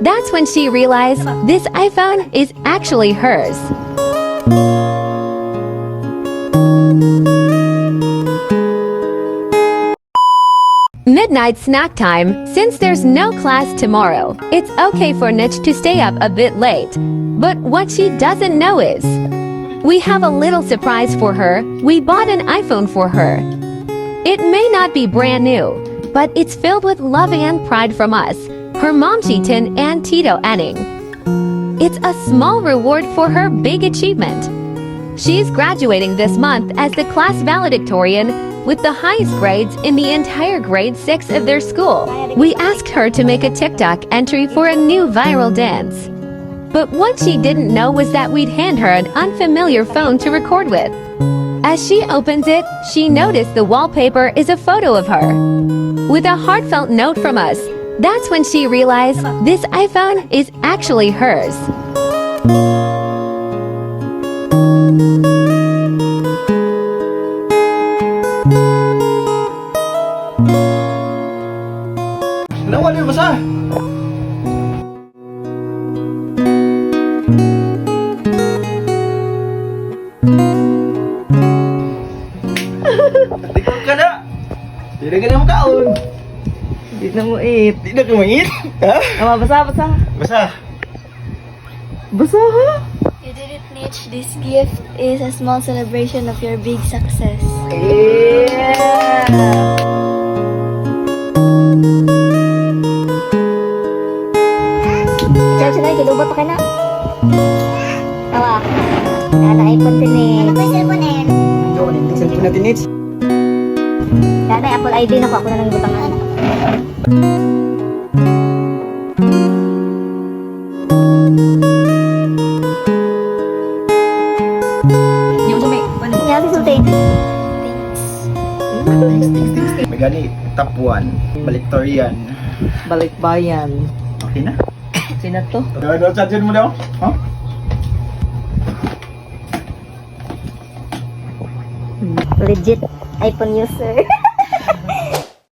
That's when she realized this iPhone is actually hers. Midnight snack time. Since there's no class tomorrow, it's okay for Nitch to stay up a bit late. But what she doesn't know is, we have a little surprise for her. We bought an iPhone for her. It may not be brand new, but it's filled with love and pride from us, her mom Cheatin and Tito Anning. It's a small reward for her big achievement. She's graduating this month as the class valedictorian with the highest grades in the entire grade 6 of their school. We asked her to make a TikTok entry for a new viral dance. But what she didn't know was that we'd hand her an unfamiliar phone to record with. As she opens it, she noticed the wallpaper is a photo of her. With a heartfelt note from us, that's when she realized this iPhone is actually hers. Nawa din basa. Tikot ka na. Tidak ka na makaon. Di na mo eat. Tidak ka mangit. Ha? Ama, basa. Basa. Basa ha? You did it, Mitch. This gift is a small celebration of your big success. Yeah! Ikaw siya na, kilubot pa ka na. Tawa. Nana, iPhone din eh. Ano ba yung cellphone eh? Ito, yung cellphone natin, Nitch. Nana, Apple ID na ako na lang butangan. Yung sumay. Yan, sulti. May gani, top 1. Baliktorian. Balikbayan. Okay na? Sino to? Doon, charger mo daw. Ha? Legit iPhone user.